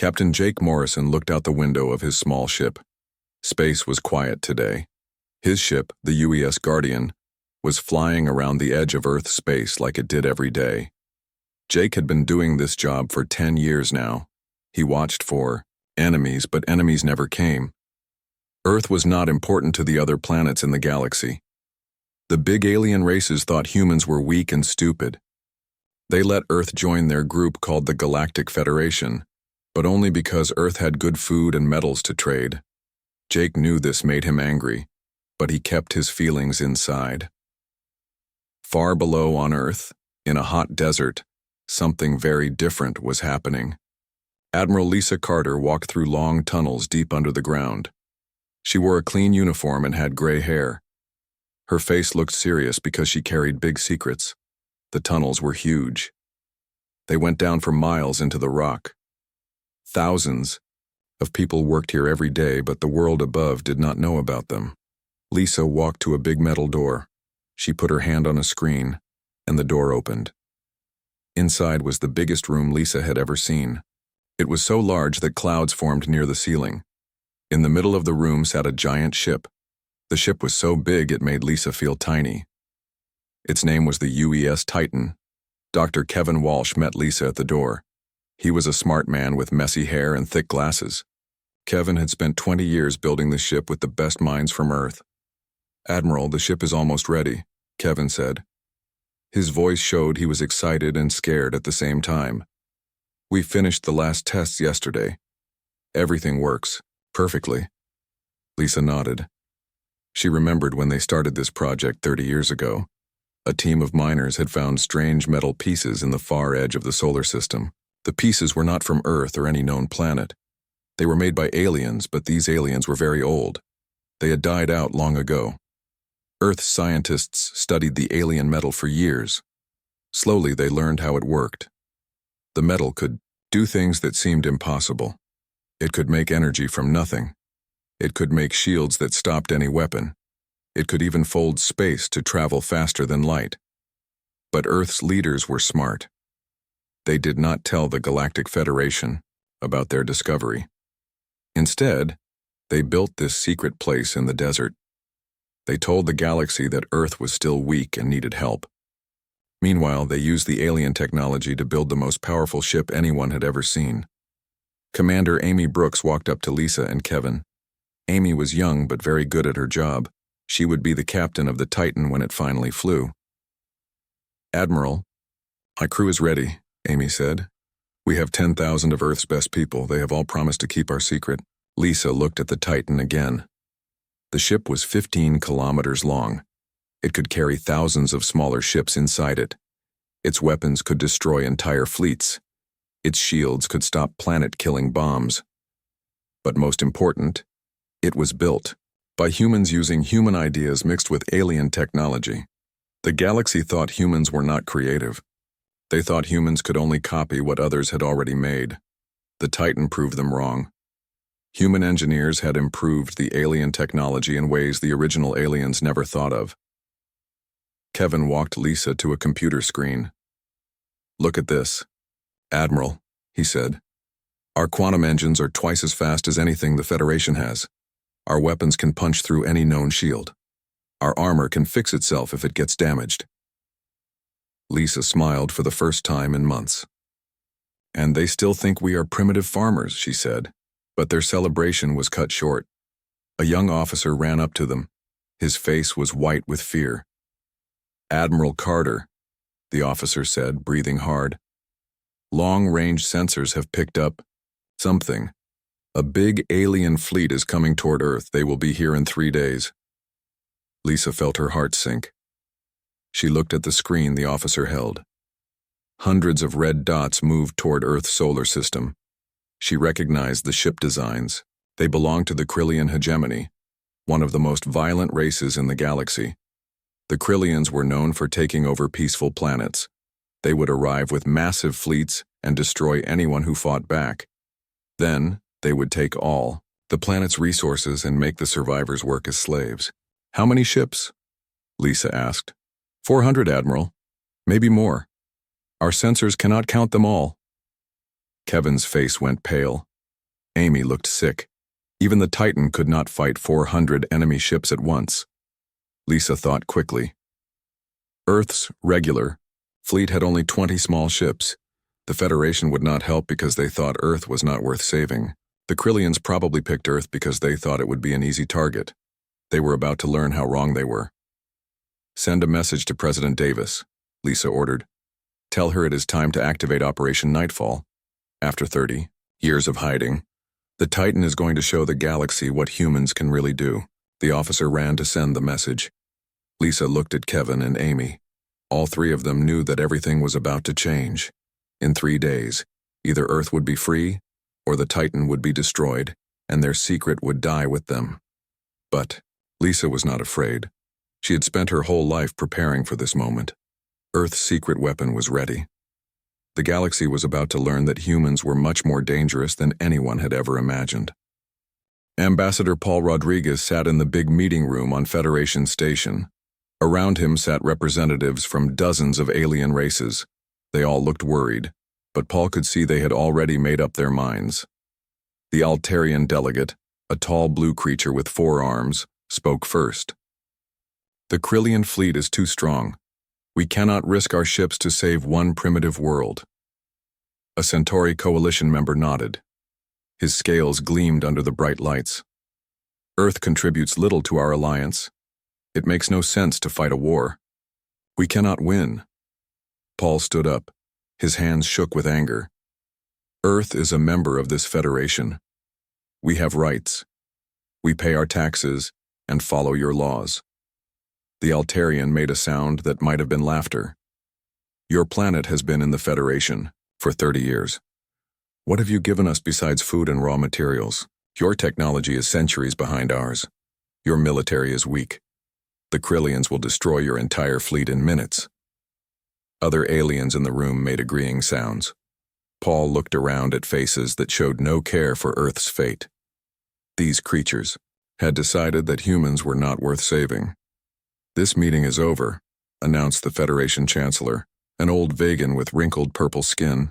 Captain Jake Morrison looked out the window of his small ship. Space was quiet today. His ship, the UES Guardian, was flying around the edge of Earth's space like it did every day. Jake had been doing this job for 10 years now. He watched for enemies, but enemies never came. Earth was not important to the other planets in the galaxy. The big alien races thought humans were weak and stupid. They let Earth join their group called the Galactic Federation, but only because Earth had good food and metals to trade. Jake knew this made him angry, but he kept his feelings inside. Far below on Earth, in a hot desert, something very different was happening. Admiral Lisa Carter walked through long tunnels deep under the ground. She wore a clean uniform and had gray hair. Her face looked serious because she carried big secrets. The tunnels were huge. They went down for miles into the rock. Thousands of people worked here every day, but the world above did not know about them. Lisa walked to a big metal door. She put her hand on a screen, and the door opened. Inside was the biggest room Lisa had ever seen. It was so large that clouds formed near the ceiling. In the middle of the room sat a giant ship. The ship was so big it made Lisa feel tiny. Its name was the UES Titan. Dr. Kevin Walsh met Lisa at the door. He was a smart man with messy hair and thick glasses. Kevin had spent 20 years building the ship with the best minds from Earth. "Admiral, the ship is almost ready," Kevin said. His voice showed he was excited and scared at the same time. "We finished the last tests yesterday. Everything works perfectly." Lisa nodded. She remembered when they started this project 30 years ago. A team of miners had found strange metal pieces in the far edge of the solar system. The pieces were not from Earth or any known planet. They were made by aliens, but these aliens were very old. They had died out long ago. Earth scientists studied the alien metal for years. Slowly, they learned how it worked. The metal could do things that seemed impossible. It could make energy from nothing. It could make shields that stopped any weapon. It could even fold space to travel faster than light. But Earth's leaders were smart. They did not tell the Galactic Federation about their discovery. Instead, they built this secret place in the desert. They told the galaxy that Earth was still weak and needed help. Meanwhile, they used the alien technology to build the most powerful ship anyone had ever seen. Commander Amy Brooks walked up to Lisa and Kevin. Amy was young but very good at her job. She would be the captain of the Titan when it finally flew. "Admiral, my crew is ready," Amy said. "We have 10,000 of Earth's best people. They have all promised to keep our secret." Lisa looked at the Titan again. The ship was 15 kilometers long. It could carry thousands of smaller ships inside it. Its weapons could destroy entire fleets. Its shields could stop planet-killing bombs. But most important, it was built by humans using human ideas mixed with alien technology. The galaxy thought humans were not creative. They thought humans could only copy what others had already made. The Titan proved them wrong. Human engineers had improved the alien technology in ways the original aliens never thought of. Kevin walked Lisa to a computer screen. "Look at this." "Admiral," he said. "Our quantum engines are twice as fast as anything the Federation has. Our weapons can punch through any known shield. Our armor can fix itself if it gets damaged." Lisa smiled for the first time in months. "And they still think we are primitive farmers," she said. But their celebration was cut short. A young officer ran up to them. His face was white with fear. "Admiral Carter," the officer said, breathing hard. "Long-range sensors have picked up something. A big alien fleet is coming toward Earth. They will be here in 3 days." Lisa felt her heart sink. She looked at the screen the officer held. Hundreds of red dots moved toward Earth's solar system. She recognized the ship designs. They belonged to the Krillian hegemony, one of the most violent races in the galaxy. The Krillians were known for taking over peaceful planets. They would arrive with massive fleets and destroy anyone who fought back. Then, they would take all the planet's resources and make the survivors work as slaves. "How many ships?" Lisa asked. 400, Admiral. Maybe more. Our sensors cannot count them all." Kevin's face went pale. Amy looked sick. Even the Titan could not fight 400 enemy ships at once. Lisa thought quickly. Earth's regular fleet had only 20 small ships. The Federation would not help because they thought Earth was not worth saving. The Krillians probably picked Earth because they thought it would be an easy target. They were about to learn how wrong they were. Send a message to President Davis, Lisa ordered. Tell her it is time to activate Operation Nightfall. After 30 years of hiding, the Titan is going to show the galaxy what humans can really do. The officer ran to send the message. Lisa looked at Kevin and Amy. All three of them knew that everything was about to change. In 3 days, either Earth would be free, or the Titan would be destroyed, and their secret would die with them. But Lisa was not afraid. She had spent her whole life preparing for this moment. Earth's secret weapon was ready. The galaxy was about to learn that humans were much more dangerous than anyone had ever imagined. Ambassador Paul Rodriguez sat in the big meeting room on Federation Station. Around him sat representatives from dozens of alien races. They all looked worried, but Paul could see they had already made up their minds. The Altarian delegate, a tall blue creature with 4 arms, spoke first. The Krillian fleet is too strong. We cannot risk our ships to save one primitive world. A Centauri coalition member nodded. His scales gleamed under the bright lights. Earth contributes little to our alliance. It makes no sense to fight a war. We cannot win. Paul stood up. His hands shook with anger. Earth is a member of this federation. We have rights. We pay our taxes and follow your laws. The Altarian made a sound that might have been laughter. Your planet has been in the Federation for 30 years. What have you given us besides food and raw materials? Your technology is centuries behind ours. Your military is weak. The Krillians will destroy your entire fleet in minutes. Other aliens in the room made agreeing sounds. Paul looked around at faces that showed no care for Earth's fate. These creatures had decided that humans were not worth saving. This meeting is over, announced the Federation Chancellor, an old Vegan with wrinkled purple skin.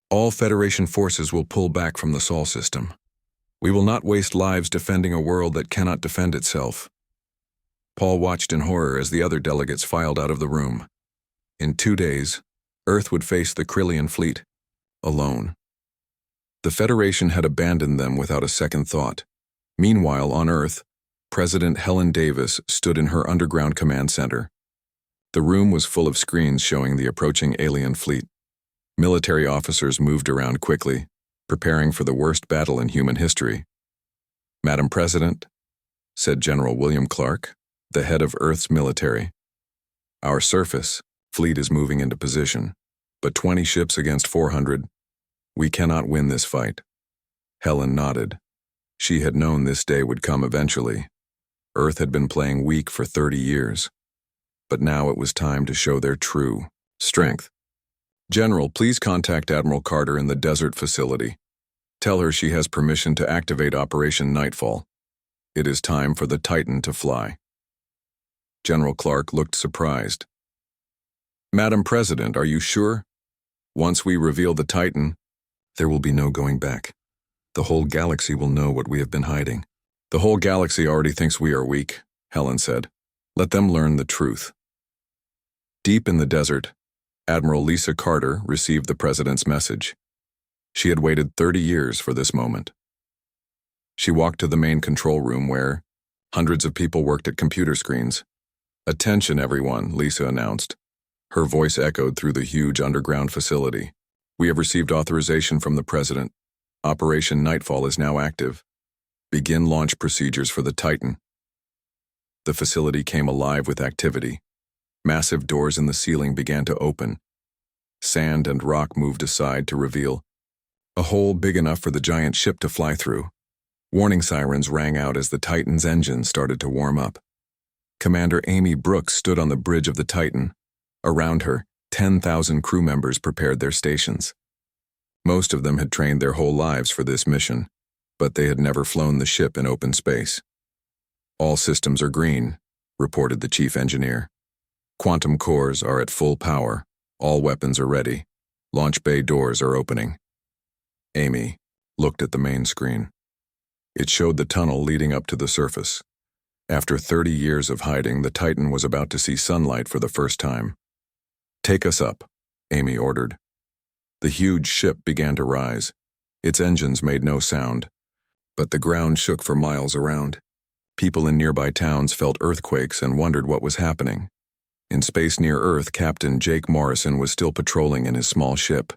All Federation forces will pull back from the Sol system. We will not waste lives defending a world that cannot defend itself. Paul watched in horror as the other delegates filed out of the room. In 2 days, Earth would face the Krillian fleet, alone. The Federation had abandoned them without a second thought. Meanwhile, on Earth, President Helen Davis stood in her underground command center. The room was full of screens showing the approaching alien fleet. Military officers moved around quickly, preparing for the worst battle in human history. Madam President, said General William Clark, the head of Earth's military. Our surface fleet is moving into position, but 20 ships against 400. We cannot win this fight. Helen nodded. She had known this day would come eventually. Earth had been playing weak for 30 years, but now it was time to show their true strength. General, please contact Admiral Carter in the desert facility. Tell her she has permission to activate Operation Nightfall. It is time for the Titan to fly. General Clark looked surprised. Madam President, are you sure? Once we reveal the Titan, there will be no going back. The whole galaxy will know what we have been hiding. The whole galaxy already thinks we are weak, Helen said. Let them learn the truth. Deep in the desert, Admiral Lisa Carter received the President's message. She had waited 30 years for this moment. She walked to the main control room where hundreds of people worked at computer screens. Attention, everyone, Lisa announced. Her voice echoed through the huge underground facility. We have received authorization from the President. Operation Nightfall is now active. Begin launch procedures for the Titan. The facility came alive with activity. Massive doors in the ceiling began to open. Sand and rock moved aside to reveal a hole big enough for the giant ship to fly through. Warning sirens rang out as the Titan's engines started to warm up. Commander Amy Brooks stood on the bridge of the Titan. Around her, 10,000 crew members prepared their stations. Most of them had trained their whole lives for this mission, but they had never flown the ship in open space. All systems are green, reported the chief engineer. Quantum cores are at full power. All weapons are ready. Launch bay doors are opening. Amy, looked at the main screen. It showed the tunnel leading up to the surface. After 30 years of hiding, the Titan was about to see sunlight for the first time. "Take us up," Amy ordered. The huge ship began to rise. Its engines made no sound, but the ground shook for miles around. People in nearby towns felt earthquakes and wondered what was happening. In space near Earth, Captain Jake Morrison was still patrolling in his small ship.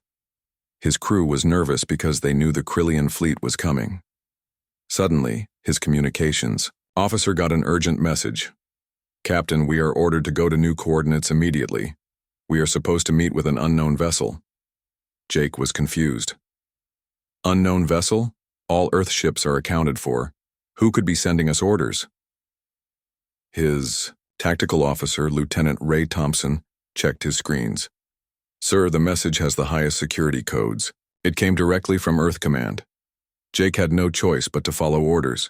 His crew was nervous because they knew the Krillian fleet was coming. Suddenly, his communications officer got an urgent message. "Captain, we are ordered to go to new coordinates immediately. We are supposed to meet with an unknown vessel." Jake was confused. "Unknown vessel? All Earth ships are accounted for. Who could be sending us orders?" His tactical officer, Lieutenant Ray Thompson, checked his screens. "Sir, the message has the highest security codes. It came directly from Earth Command." Jake had no choice but to follow orders.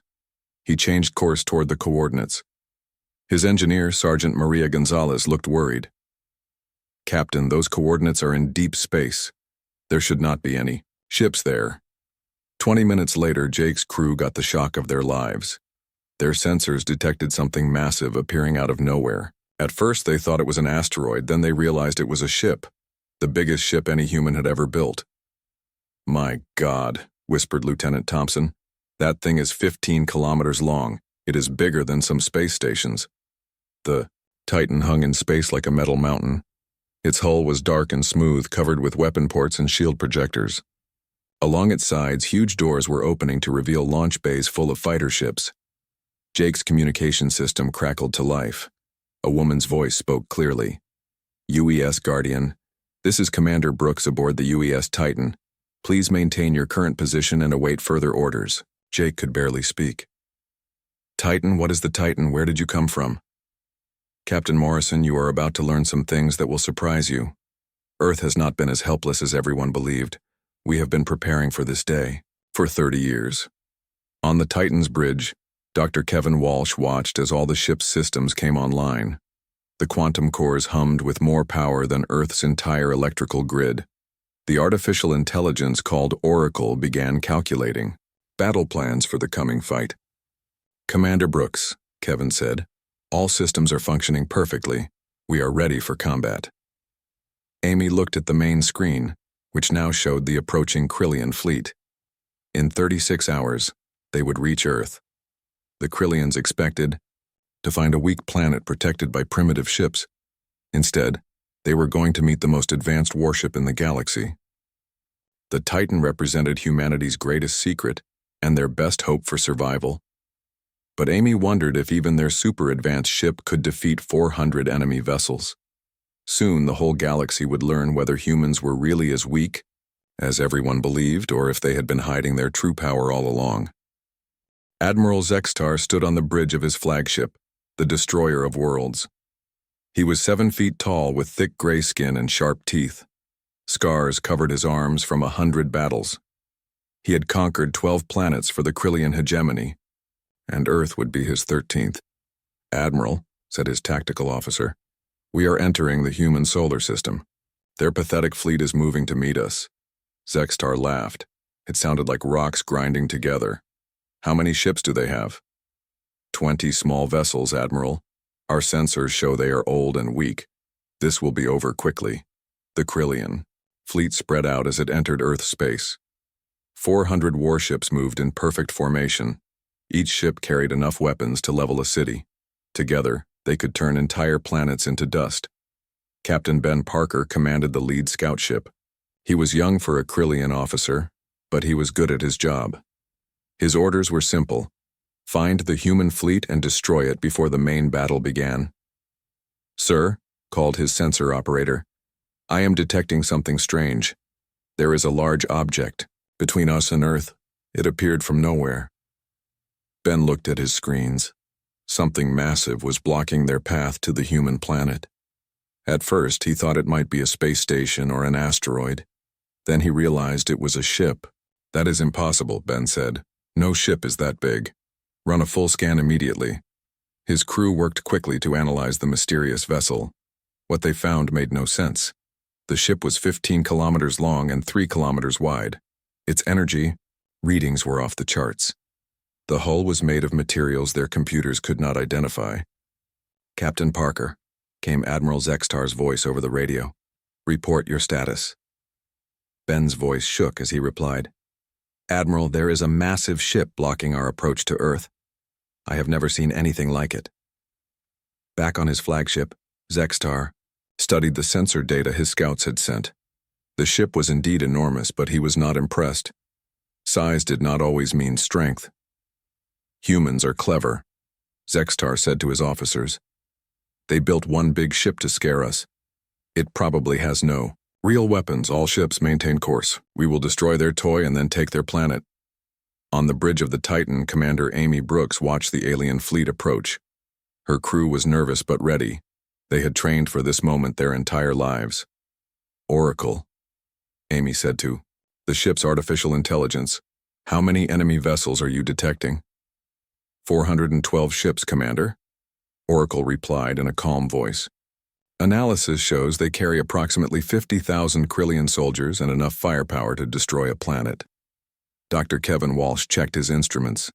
He changed course toward the coordinates. His engineer, Sergeant Maria Gonzalez, looked worried. "Captain, those coordinates are in deep space. There should not be any ships there." 20 minutes later, Jake's crew got the shock of their lives. Their sensors detected something massive appearing out of nowhere. At first, they thought it was an asteroid, then they realized it was a ship, the biggest ship any human had ever built. "My God," whispered Lieutenant Thompson. "That thing is 15 kilometers long. It is bigger than some space stations." The Titan hung in space like a metal mountain. Its hull was dark and smooth, covered with weapon ports and shield projectors. Along its sides, huge doors were opening to reveal launch bays full of fighter ships. Jake's communication system crackled to life. A woman's voice spoke clearly. "UES Guardian, this is Commander Brooks aboard the UES Titan. Please maintain your current position and await further orders." Jake could barely speak. "Titan, what is the Titan? Where did you come from?" "Captain Morrison, you are about to learn some things that will surprise you. Earth has not been as helpless as everyone believed. We have been preparing for this day for 30 years. On the Titan's bridge, Dr. Kevin Walsh watched as all the ship's systems came online. The quantum cores hummed with more power than Earth's entire electrical grid. The artificial intelligence called Oracle began calculating battle plans for the coming fight. "Commander Brooks," Kevin said, "all systems are functioning perfectly. We are ready for combat." Amy looked at the main screen, which now showed the approaching Krillian fleet. In 36 hours, they would reach Earth. The Krillians expected to find a weak planet protected by primitive ships. Instead, they were going to meet the most advanced warship in the galaxy. The Titan represented humanity's greatest secret and their best hope for survival. But Amy wondered if even their super-advanced ship could defeat 400 enemy vessels. Soon, the whole galaxy would learn whether humans were really as weak as everyone believed, or if they had been hiding their true power all along. Admiral Zextar stood on the bridge of his flagship, the Destroyer of Worlds. He was 7 feet tall with thick gray skin and sharp teeth. Scars covered his arms from 100 battles. He had conquered 12 planets for the Krillian hegemony, and Earth would be his 13th. "Admiral," said his tactical officer, "we are entering the human solar system. Their pathetic fleet is moving to meet us." Zextar laughed. It sounded like rocks grinding together. "How many ships do they have?" 20 small vessels, Admiral. Our sensors show they are old and weak. This will be over quickly." The Krillian fleet spread out as it entered Earth space. 400 warships moved in perfect formation. Each ship carried enough weapons to level a city. Together, they could turn entire planets into dust. Captain Ben Parker commanded the lead scout ship. He was young for a Krillian officer, but he was good at his job. His orders were simple: find the human fleet and destroy it before the main battle began. "Sir," called his sensor operator, "I am detecting something strange. There is a large object between us and Earth. It appeared from nowhere." Ben looked at his screens. Something massive was blocking their path to the human planet. At first, he thought it might be a space station or an asteroid. Then he realized it was a ship. "That is impossible," Ben said. "No ship is that big. Run a full scan immediately." His crew worked quickly to analyze the mysterious vessel. What they found made no sense. The ship was 15 kilometers long and 3 kilometers wide. Its energy Readings were off the charts. The hull was made of materials their computers could not identify. "Captain Parker," came Admiral Zextar's voice over the radio. "Report your status." Ben's voice shook as he replied, "Admiral, there is a massive ship blocking our approach to Earth. I have never seen anything like it." Back on his flagship, Zextar studied the sensor data his scouts had sent. The ship was indeed enormous, but he was not impressed. Size did not always mean strength. "Humans are clever," Zextar said to his officers. "They built one big ship to scare us. It probably has no real weapons. All ships maintain course. We will destroy their toy and then take their planet." On the bridge of the Titan, Commander Amy Brooks watched the alien fleet approach. Her crew was nervous but ready. They had trained for this moment their entire lives. "Oracle," Amy said to the ship's artificial intelligence, "how many enemy vessels are you detecting?" 412 ships, Commander," Oracle replied in a calm voice. "Analysis shows they carry approximately 50,000 Krillian soldiers and enough firepower to destroy a planet." Dr. Kevin Walsh checked his instruments.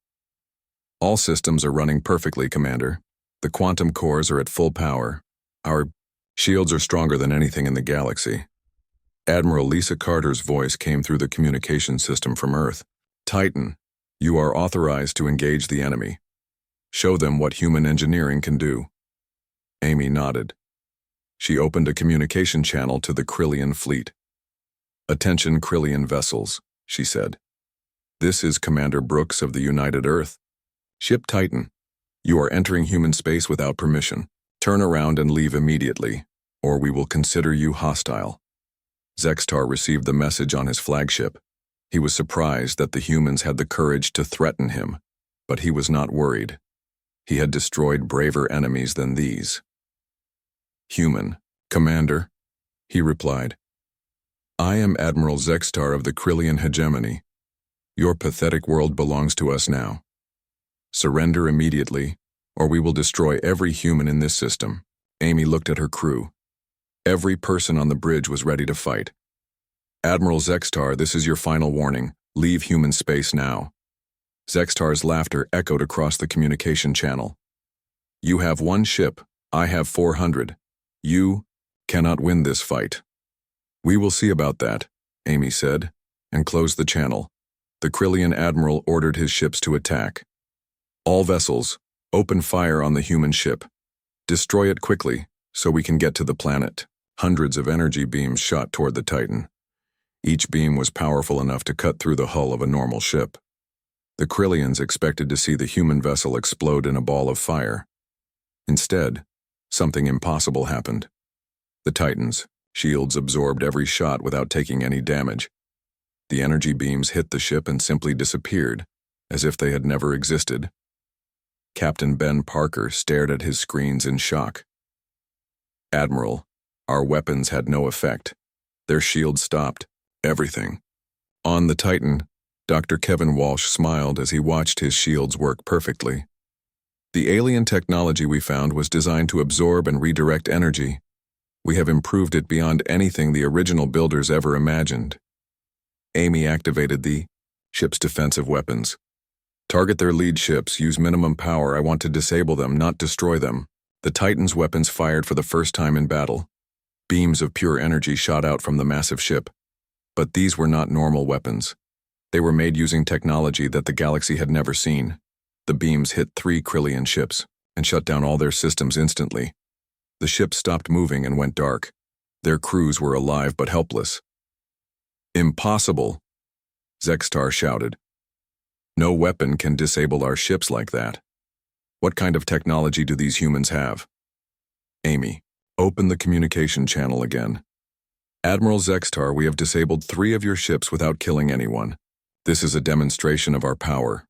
"All systems are running perfectly, Commander. The quantum cores are at full power. Our shields are stronger than anything in the galaxy." Admiral Lisa Carter's voice came through the communication system from Earth. "Titan, you are authorized to engage the enemy. Show them what human engineering can do." Amy nodded. She opened a communication channel to the Krillian fleet. "Attention Krillian vessels," she said. "This is Commander Brooks of the United Earth. Ship Titan, you are entering human space without permission. Turn around and leave immediately, or we will consider you hostile." Zextar received the message on his flagship. He was surprised that the humans had the courage to threaten him, but he was not worried. He had destroyed braver enemies than these. "Human, Commander," he replied. "I am Admiral Zextar of the Krillian hegemony. Your pathetic world belongs to us now. Surrender immediately, or we will destroy every human in this system." Amy looked at her crew. Every person on the bridge was ready to fight. "Admiral Zextar, this is your final warning. Leave human space now." Zextar's laughter echoed across the communication channel. "You have one ship. I have 400. You cannot win this fight." "We will see about that," Amy said, and closed the channel. The Krillian admiral ordered his ships to attack. "All vessels, open fire on the human ship. Destroy it quickly, so we can get to the planet." Hundreds of energy beams shot toward the Titan. Each beam was powerful enough to cut through the hull of a normal ship. The Krillians expected to see the human vessel explode in a ball of fire. Instead, something impossible happened. The Titan's shields absorbed every shot without taking any damage. The energy beams hit the ship and simply disappeared, as if they had never existed. Captain Ben Parker stared at his screens in shock. "Admiral, our weapons had no effect. Their shields stopped everything." On the Titan, Dr. Kevin Walsh smiled as he watched his shields work perfectly. "The alien technology we found was designed to absorb and redirect energy. We have improved it beyond anything the original builders ever imagined." Amy activated the ship's defensive weapons. "Target their lead ships, use minimum power. I want to disable them, not destroy them." The Titan's weapons fired for the first time in battle. Beams of pure energy shot out from the massive ship. But these were not normal weapons. They were made using technology that the galaxy had never seen. The beams hit 3 Krillian ships and shut down all their systems instantly. The ships stopped moving and went dark. Their crews were alive but helpless. "Impossible!" Zextar shouted. "No weapon can disable our ships like that. What kind of technology do these humans have?" Amy, open the communication channel again. "Admiral Zextar, we have disabled 3 of your ships without killing anyone. This is a demonstration of our power.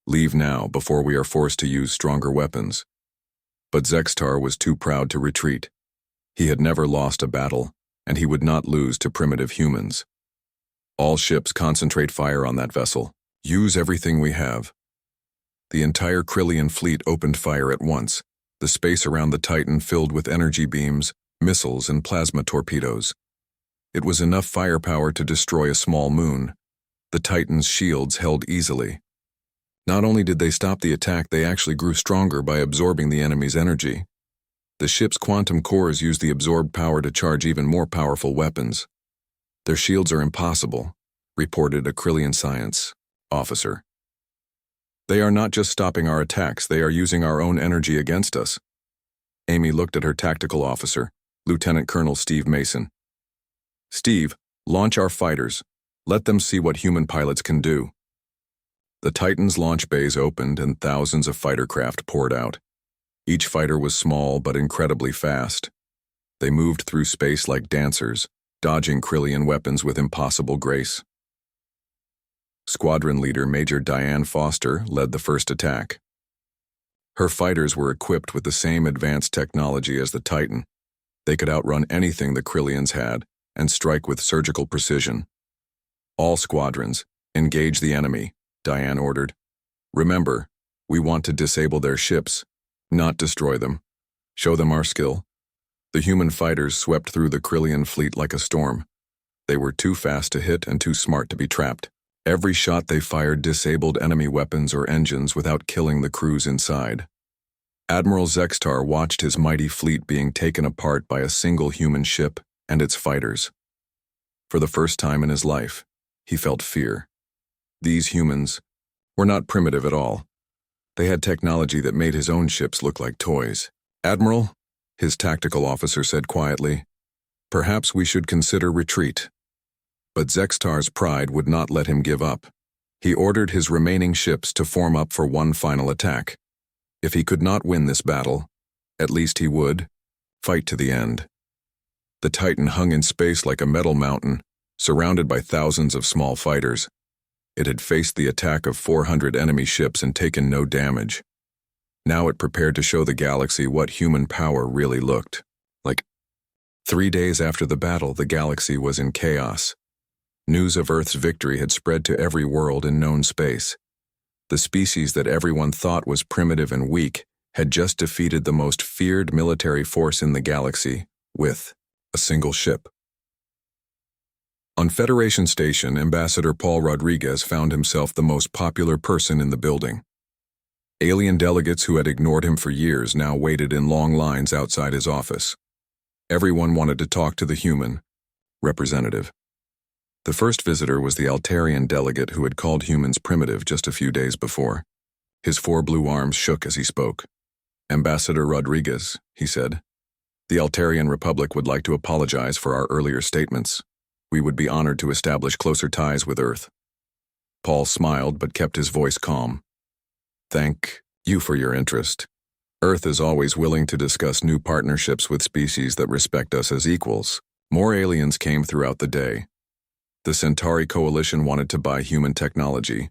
Leave now before we are forced to use stronger weapons." But Zextar was too proud to retreat. He had never lost a battle, and he would not lose to primitive humans. "All ships concentrate fire on that vessel. Use everything we have." The entire Krillian fleet opened fire at once, the space around the Titan filled with energy beams, missiles, and plasma torpedoes. It was enough firepower to destroy a small moon. The Titans' shields held easily. Not only did they stop the attack, they actually grew stronger by absorbing the enemy's energy. The ship's quantum cores use the absorbed power to charge even more powerful weapons. Their shields are impossible, reported a Krillian science officer. They are not just stopping our attacks, they are using our own energy against us. Amy looked at her tactical officer, Lieutenant Colonel Steve Mason. Steve, launch our fighters. Let them see what human pilots can do. The Titans' launch bays opened and thousands of fighter craft poured out. Each fighter was small but incredibly fast. They moved through space like dancers, dodging Krillian weapons with impossible grace. Squadron leader Major Diane Foster led the first attack. Her fighters were equipped with the same advanced technology as the Titan. They could outrun anything the Krillians had and strike with surgical precision. All squadrons, engage the enemy, Diane ordered. Remember, we want to disable their ships, not destroy them. Show them our skill. The human fighters swept through the Krillian fleet like a storm. They were too fast to hit and too smart to be trapped. Every shot they fired disabled enemy weapons or engines without killing the crews inside. Admiral Zextar watched his mighty fleet being taken apart by a single human ship and its fighters. For the first time in his life, he felt fear. These humans were not primitive at all. They had technology that made his own ships look like toys. Admiral, his tactical officer said quietly, perhaps we should consider retreat. But Zextar's pride would not let him give up. He ordered his remaining ships to form up for one final attack. If he could not win this battle, at least he would fight to the end. The Titan hung in space like a metal mountain, surrounded by thousands of small fighters. It had faced the attack of 400 enemy ships and taken no damage. Now it prepared to show the galaxy what human power really looked like. 3 days after the battle, the galaxy was in chaos. News of Earth's victory had spread to every world in known space. The species that everyone thought was primitive and weak had just defeated the most feared military force in the galaxy with a single ship. On Federation Station, Ambassador Paul Rodriguez found himself the most popular person in the building. Alien delegates who had ignored him for years now waited in long lines outside his office. Everyone wanted to talk to the human representative. The first visitor was the Altarian delegate who had called humans primitive just a few days before. His 4 blue arms shook as he spoke. Ambassador Rodriguez, he said, the Altarian Republic would like to apologize for our earlier statements. We would be honored to establish closer ties with Earth. Paul smiled but kept his voice calm. Thank you for your interest. Earth is always willing to discuss new partnerships with species that respect us as equals. More aliens came throughout the day. The Centauri Coalition wanted to buy human technology.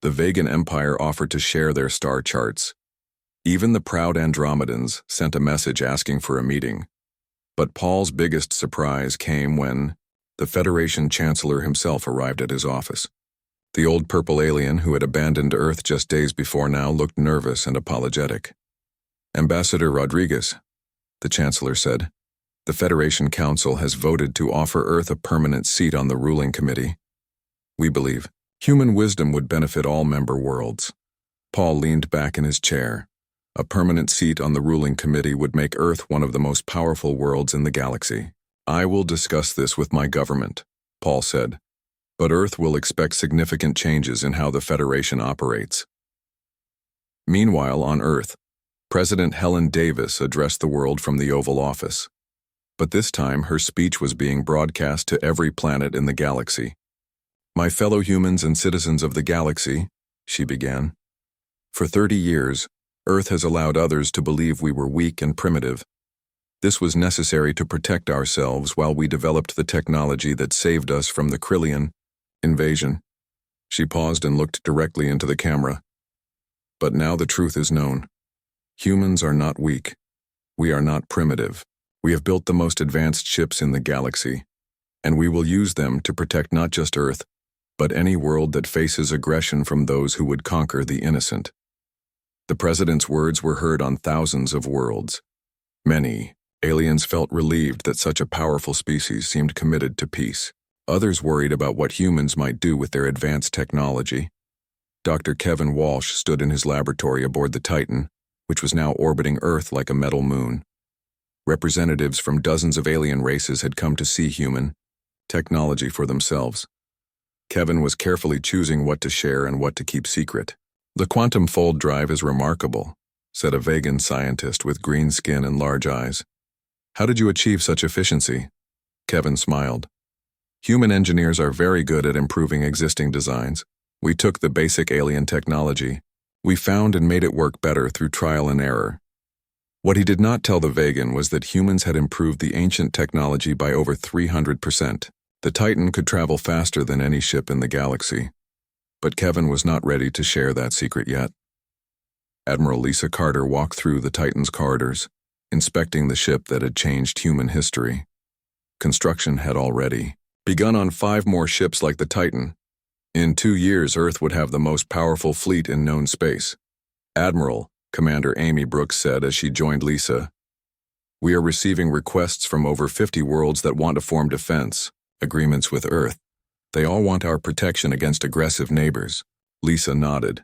The Vegan Empire offered to share their star charts. Even the proud Andromedans sent a message asking for a meeting. But Paul's biggest surprise came when the Federation Chancellor himself arrived at his office. The old purple alien who had abandoned Earth just days before now looked nervous and apologetic. Ambassador Rodriguez, the Chancellor said, the Federation Council has voted to offer Earth a permanent seat on the ruling committee. We believe human wisdom would benefit all member worlds. Paul leaned back in his chair. A permanent seat on the ruling committee would make Earth one of the most powerful worlds in the galaxy. I will discuss this with my government, Paul said, but Earth will expect significant changes in how the Federation operates. Meanwhile, on Earth, President Helen Davis addressed the world from the Oval Office. But this time, her speech was being broadcast to every planet in the galaxy. My fellow humans and citizens of the galaxy, she began. For 30 years, Earth has allowed others to believe we were weak and primitive. This was necessary to protect ourselves while we developed the technology that saved us from the Krillian invasion. She paused and looked directly into the camera. But now the truth is known. Humans are not weak. We are not primitive. We have built the most advanced ships in the galaxy, and we will use them to protect not just Earth, but any world that faces aggression from those who would conquer the innocent. The President's words were heard on thousands of worlds. Many aliens felt relieved that such a powerful species seemed committed to peace. Others worried about what humans might do with their advanced technology. Dr. Kevin Walsh stood in his laboratory aboard the Titan, which was now orbiting Earth like a metal moon. Representatives from dozens of alien races had come to see human technology for themselves. Kevin was carefully choosing what to share and what to keep secret. "The quantum fold drive is remarkable," said a vegan scientist with green skin and large eyes. "How did you achieve such efficiency?" Kevin smiled. "Human engineers are very good at improving existing designs. We took the basic alien technology. We found and made it work better through trial and error." What he did not tell the vegan was that humans had improved the ancient technology by over 300%. The Titan could travel faster than any ship in the galaxy. But Kevin was not ready to share that secret yet. Admiral Lisa Carter walked through the Titan's corridors, inspecting the ship that had changed human history. Construction had already begun on 5 more ships like the Titan. In 2 years, Earth would have the most powerful fleet in known space. "Admiral," Commander Amy Brooks said as she joined Lisa, "we are receiving requests from over 50 worlds that want to form defense agreements with Earth. They all want our protection against aggressive neighbors." Lisa nodded.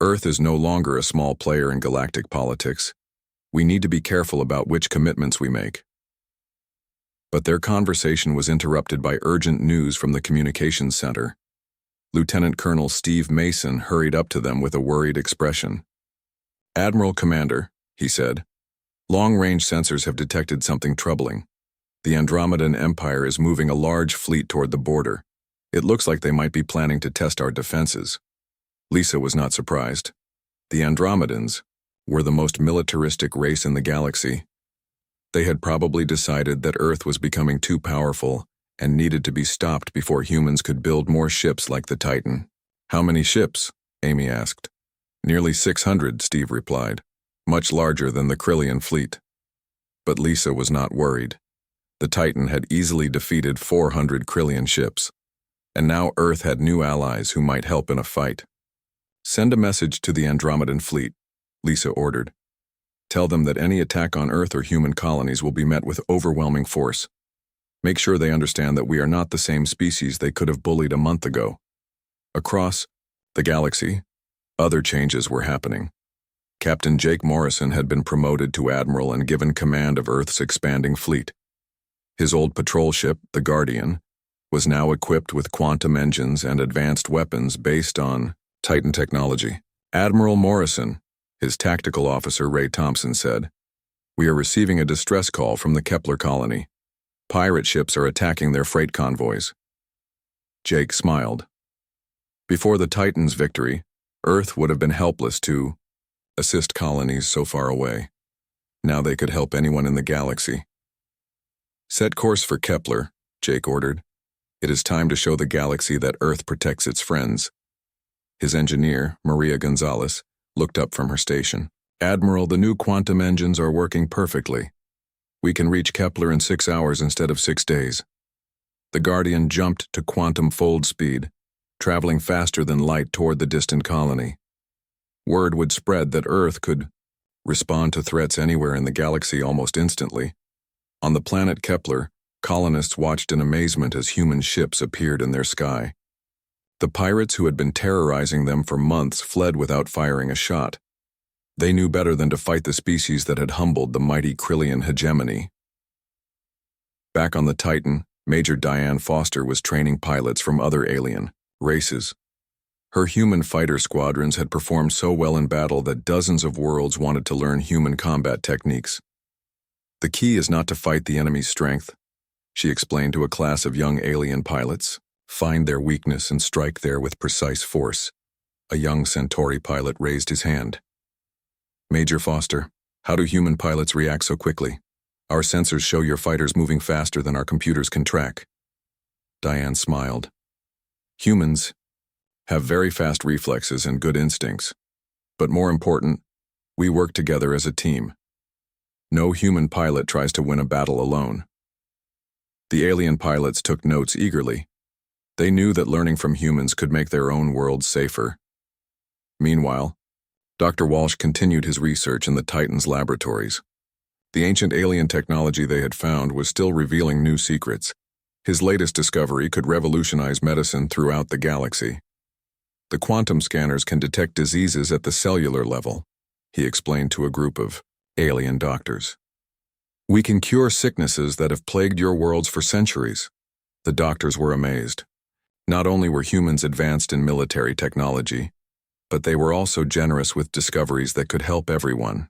"Earth is no longer a small player in galactic politics. We need to be careful about which commitments we make." But their conversation was interrupted by urgent news from the communications center. Lieutenant Colonel Steve Mason hurried up to them with a worried expression. "Admiral Commander," he said, "long-range sensors have detected something troubling. The Andromedan Empire is moving a large fleet toward the border. It looks like they might be planning to test our defenses." Lisa was not surprised. The Andromedans were the most militaristic race in the galaxy. They had probably decided that Earth was becoming too powerful and needed to be stopped before humans could build more ships like the Titan. "How many ships?" Amy asked. "Nearly 600, Steve replied, "much larger than the Krillian fleet." But Lisa was not worried. The Titan had easily defeated 400 Krillian ships, and now Earth had new allies who might help in a fight. "Send a message to the Andromedan fleet," Lisa ordered. "Tell them that any attack on Earth or human colonies will be met with overwhelming force. Make sure they understand that we are not the same species they could have bullied a month ago." Across the galaxy, other changes were happening. Captain Jake Morrison had been promoted to admiral and given command of Earth's expanding fleet. His old patrol ship, the Guardian, was now equipped with quantum engines and advanced weapons based on Titan technology. "Admiral Morrison," his tactical officer Ray Thompson said, "we are receiving a distress call from the Kepler colony. Pirate ships are attacking their freight convoys." Jake smiled. Before the Titan's victory, Earth would have been helpless to assist colonies so far away. Now they could help anyone in the galaxy. "Set course for Kepler," Jake ordered. "It is time to show the galaxy that Earth protects its friends." His engineer, Maria Gonzalez, looked up from her station. "Admiral, the new quantum engines are working perfectly. We can reach Kepler in 6 hours instead of 6 days." The Guardian jumped to quantum fold speed, traveling faster than light toward the distant colony. Word would spread that Earth could respond to threats anywhere in the galaxy almost instantly. On the planet Kepler, colonists watched in amazement as human ships appeared in their sky. The pirates who had been terrorizing them for months fled without firing a shot. They knew better than to fight the species that had humbled the mighty Krillian hegemony. Back on the Titan, Major Diane Foster was training pilots from other alien races. Her human fighter squadrons had performed so well in battle that dozens of worlds wanted to learn human combat techniques. "The key is not to fight the enemy's strength," she explained to a class of young alien pilots. "Find their weakness and strike there with precise force." A young Centauri pilot raised his hand. "Major Foster, how do human pilots react so quickly? Our sensors show your fighters moving faster than our computers can track." Diane smiled. "Humans have very fast reflexes and good instincts. But more important, we work together as a team. No human pilot tries to win a battle alone." The alien pilots took notes eagerly. They knew that learning from humans could make their own worlds safer. Meanwhile, Dr. Walsh continued his research in the Titan's laboratories. The ancient alien technology they had found was still revealing new secrets. His latest discovery could revolutionize medicine throughout the galaxy. The quantum scanners can detect diseases at the cellular level, he explained to a group of alien doctors. We can cure sicknesses that have plagued your worlds for centuries. The doctors were amazed. Not only were humans advanced in military technology, but they were also generous with discoveries that could help everyone.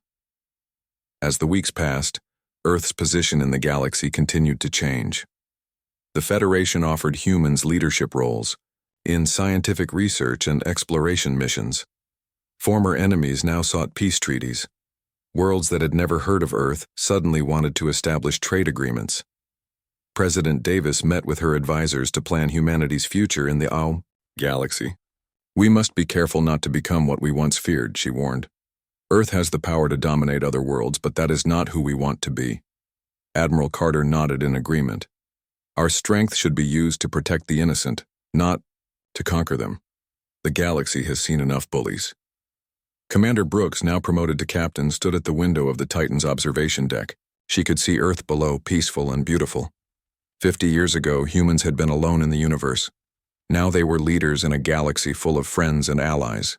As the weeks passed, Earth's position in the galaxy continued to change. The Federation offered humans leadership roles in scientific research and exploration missions. Former enemies now sought peace treaties. Worlds that had never heard of Earth suddenly wanted to establish trade agreements. President Davis met with her advisors to plan humanity's future in the galaxy. We must be careful not to become what we once feared, she warned. Earth has the power to dominate other worlds, but that is not who we want to be. Admiral Carter nodded in agreement. Our strength should be used to protect the innocent, not to conquer them. The galaxy has seen enough bullies. Commander Brooks, now promoted to captain, stood at the window of the Titan's observation deck. She could see Earth below, peaceful and beautiful. 50 years ago, humans had been alone in the universe. Now they were leaders in a galaxy full of friends and allies.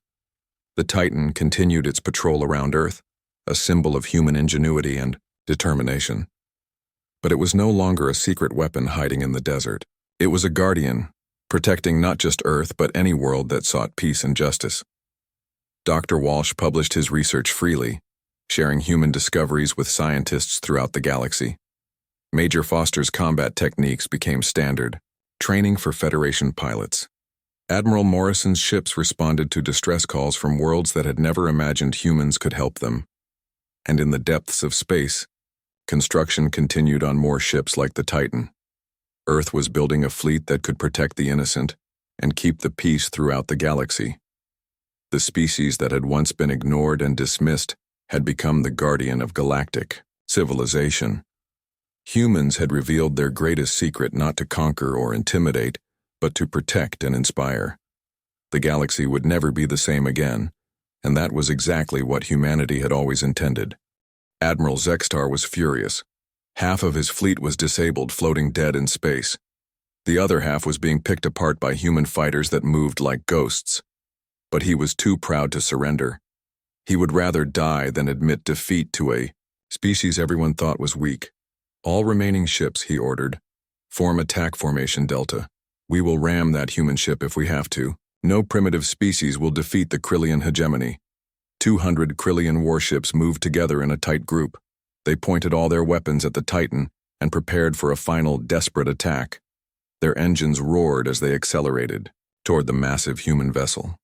The Titan continued its patrol around Earth, a symbol of human ingenuity and determination. But it was no longer a secret weapon hiding in the desert. It was a guardian, protecting not just Earth but any world that sought peace and justice. Dr. Walsh published his research freely, sharing human discoveries with scientists throughout the galaxy. Major Foster's combat techniques became standard, training for Federation pilots. Admiral Morrison's ships responded to distress calls from worlds that had never imagined humans could help them. And in the depths of space, construction continued on more ships like the Titan. Earth was building a fleet that could protect the innocent and keep the peace throughout the galaxy. The species that had once been ignored and dismissed had become the guardian of galactic civilization. Humans had revealed their greatest secret, not to conquer or intimidate, but to protect and inspire. The galaxy would never be the same again, and that was exactly what humanity had always intended. Admiral Zextar was furious. Half of his fleet was disabled, floating dead in space. The other half was being picked apart by human fighters that moved like ghosts. But he was too proud to surrender. He would rather die than admit defeat to a species everyone thought was weak. All remaining ships, he ordered, form attack formation Delta. We will ram that human ship if we have to. No primitive species will defeat the Krillian hegemony. 200 Krillian warships moved together in a tight group. They pointed all their weapons at the Titan and prepared for a final desperate attack. Their engines roared as they accelerated toward the massive human vessel.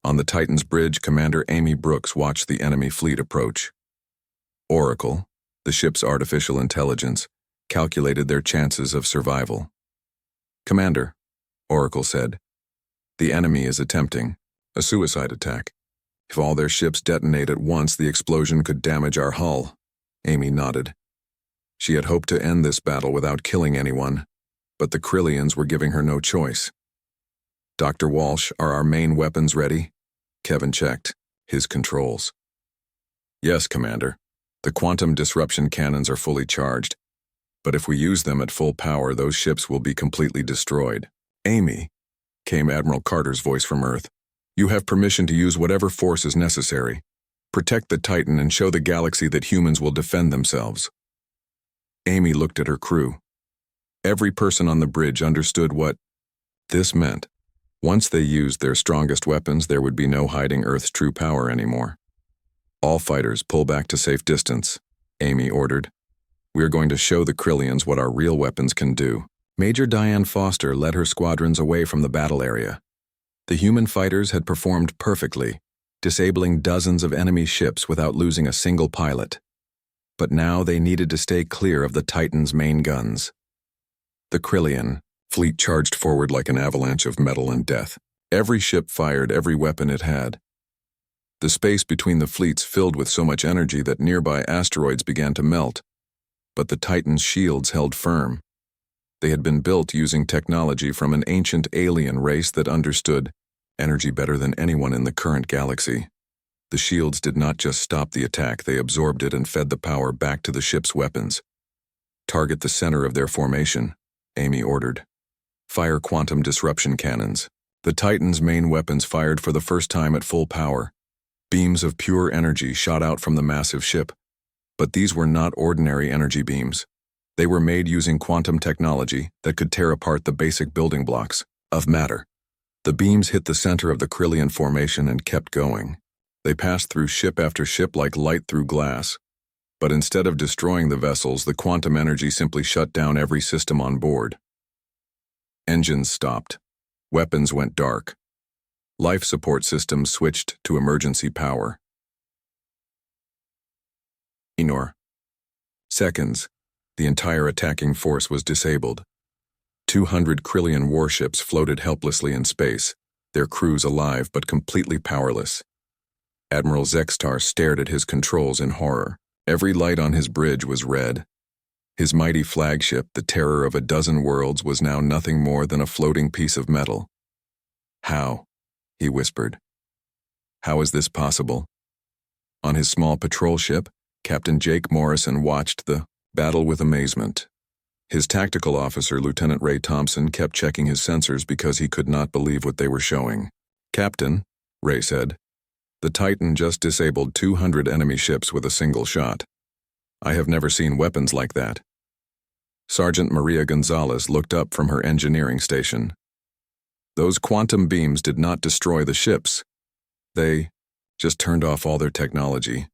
On the Titan's bridge, Commander Amy Brooks watched the enemy fleet approach. Oracle, the ship's artificial intelligence, calculated their chances of survival. Commander, Oracle said, the enemy is attempting a suicide attack. If all their ships detonate at once, the explosion could damage our hull. Amy nodded. She had hoped to end this battle without killing anyone, but the Krillians were giving her no choice. Dr. Walsh, are our main weapons ready? Kevin checked his controls. Yes, Commander. The quantum disruption cannons are fully charged, but if we use them at full power, those ships will be completely destroyed. Amy, came Admiral Carter's voice from Earth. You have permission to use whatever force is necessary. Protect the Titan and show the galaxy that humans will defend themselves. Amy looked at her crew. Every person on the bridge understood what this meant. Once they used their strongest weapons, there would be no hiding Earth's true power anymore. All fighters, pull back to safe distance, Amy ordered. We are going to show the Krillians what our real weapons can do. Major Diane Foster led her squadrons away from the battle area. The human fighters had performed perfectly, disabling dozens of enemy ships without losing a single pilot. But now they needed to stay clear of the Titan's main guns. The Krillian fleet charged forward like an avalanche of metal and death. Every ship fired every weapon it had. The space between the fleets filled with so much energy that nearby asteroids began to melt. But the Titan's shields held firm. They had been built using technology from an ancient alien race that understood energy better than anyone in the current galaxy. The shields did not just stop the attack, they absorbed it and fed the power back to the ship's weapons. Target the center of their formation, Amy ordered. Fire quantum disruption cannons. The Titan's main weapons fired for the first time at full power. Beams of pure energy shot out from the massive ship. But these were not ordinary energy beams. They were made using quantum technology that could tear apart the basic building blocks of matter. The beams hit the center of the Krillian formation and kept going. They passed through ship after ship like light through glass. But instead of destroying the vessels, the quantum energy simply shut down every system on board. Engines stopped. Weapons went dark. Life support systems switched to emergency power. Seconds, the entire attacking force was disabled. 200 Krillian warships floated helplessly in space, their crews alive but completely powerless. Admiral Zextar stared at his controls in horror. Every light on his bridge was red. His mighty flagship, the terror of a dozen worlds, was now nothing more than a floating piece of metal. "How?" he whispered. "How is this possible?" On his small patrol ship, Captain Jake Morrison watched the battle with amazement. His tactical officer, Lieutenant Ray Thompson, kept checking his sensors because he could not believe what they were showing. "Captain," Ray said, "the Titan just disabled 200 enemy ships with a single shot. I have never seen weapons like that." Sergeant Maria Gonzalez looked up from her engineering station. "Those quantum beams did not destroy the ships. They just turned off all their technology.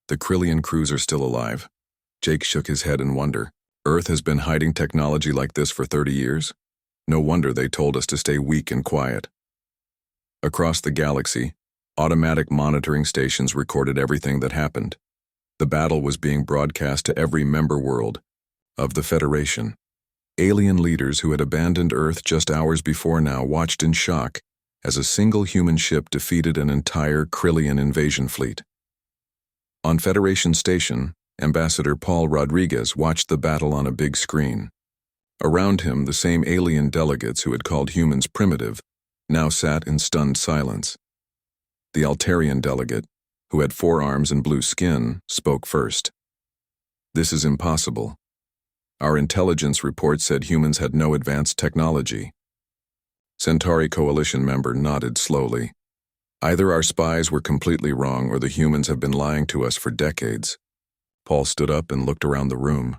The Krillian crews are still alive." Jake shook his head in wonder. "Earth has been hiding technology like this for 30 years? No wonder they told us to stay weak and quiet." Across the galaxy, automatic monitoring stations recorded everything that happened. The battle was being broadcast to every member world of the Federation. Alien leaders who had abandoned Earth just hours before now watched in shock as a single human ship defeated an entire Krillian invasion fleet. On Federation Station, Ambassador Paul Rodriguez watched the battle on a big screen. Around him, the same alien delegates who had called humans primitive now sat in stunned silence. The Altarian delegate, who had 4 arms and blue skin, spoke first. "This is impossible. Our intelligence report said humans had no advanced technology." Centauri Coalition member nodded slowly. "Either our spies were completely wrong or the humans have been lying to us for decades." Paul stood up and looked around the room.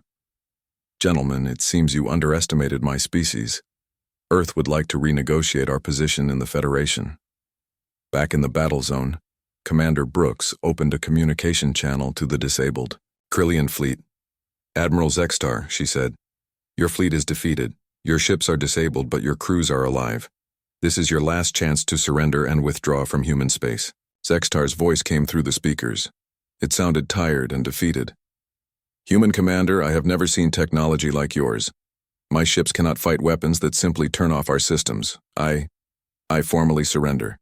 "Gentlemen, it seems you underestimated my species. Earth would like to renegotiate our position in the Federation." Back in the battle zone, Commander Brooks opened a communication channel to the disabled Krillian fleet. "Admiral Zextar," she said, "your fleet is defeated. Your ships are disabled, but your crews are alive. This is your last chance to surrender and withdraw from human space." Zextar's voice came through the speakers. It sounded tired and defeated. "Human Commander, I have never seen technology like yours. My ships cannot fight weapons that simply turn off our systems. I formally surrender."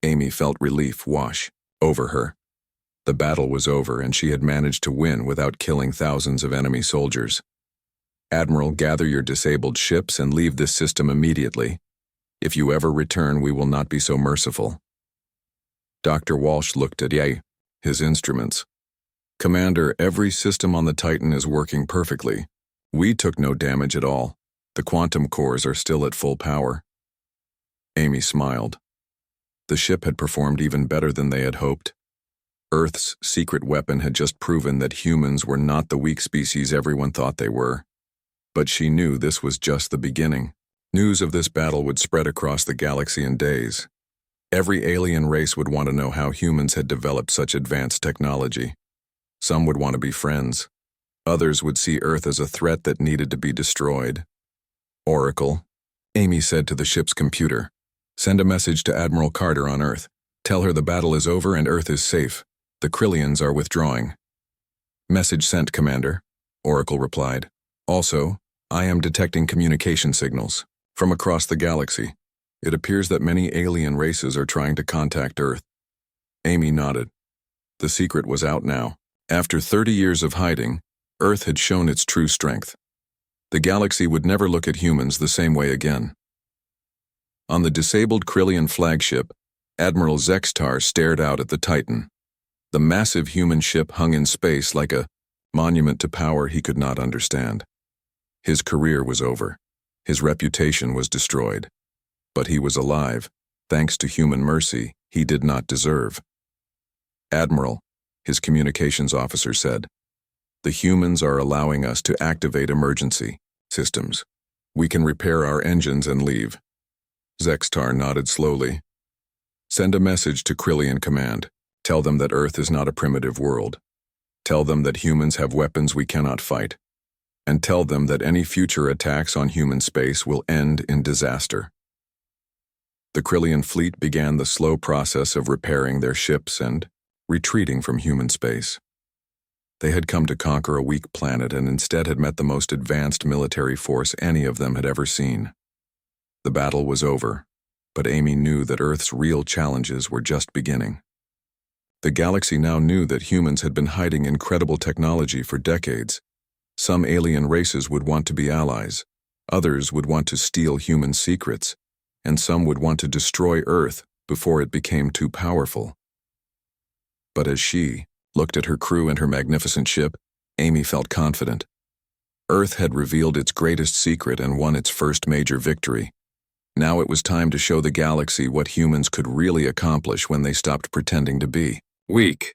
Amy felt relief wash over her. The battle was over, and she had managed to win without killing thousands of enemy soldiers. "Admiral, gather your disabled ships and leave this system immediately. If you ever return, we will not be so merciful." Dr. Walsh looked at his instruments. "Commander, every system on the Titan is working perfectly. We took no damage at all. The quantum cores are still at full power." Amy smiled. The ship had performed even better than they had hoped. Earth's secret weapon had just proven that humans were not the weak species everyone thought they were. But she knew this was just the beginning. News of this battle would spread across the galaxy in days. Every alien race would want to know how humans had developed such advanced technology. Some would want to be friends. Others would see Earth as a threat that needed to be destroyed. "Oracle," Amy said to the ship's computer, "send a message to Admiral Carter on Earth. Tell her the battle is over and Earth is safe. The Krillians are withdrawing." "Message sent, Commander," Oracle replied. "Also, I am detecting communication signals from across the galaxy. It appears that many alien races are trying to contact Earth." Amy nodded. The secret was out now. After 30 years of hiding, Earth had shown its true strength. The galaxy would never look at humans the same way again. On the disabled Krillian flagship, Admiral Zextar stared out at the Titan. The massive human ship hung in space like a monument to power he could not understand. His career was over. His reputation was destroyed. But he was alive, thanks to human mercy he did not deserve. "Admiral," his communications officer said, "the humans are allowing us to activate emergency systems. We can repair our engines and leave." Zextar nodded slowly. "Send a message to Krillian Command. Tell them that Earth is not a primitive world. Tell them that humans have weapons we cannot fight. And tell them that any future attacks on human space will end in disaster." The Krillian fleet began the slow process of repairing their ships and retreating from human space. They had come to conquer a weak planet and instead had met the most advanced military force any of them had ever seen. The battle was over, but Amy knew that Earth's real challenges were just beginning. The galaxy now knew that humans had been hiding incredible technology for decades. Some alien races would want to be allies, others would want to steal human secrets, and some would want to destroy Earth before it became too powerful. But as she looked at her crew and her magnificent ship, Amy felt confident. Earth had revealed its greatest secret and won its first major victory. Now it was time to show the galaxy what humans could really accomplish when they stopped pretending to be weak.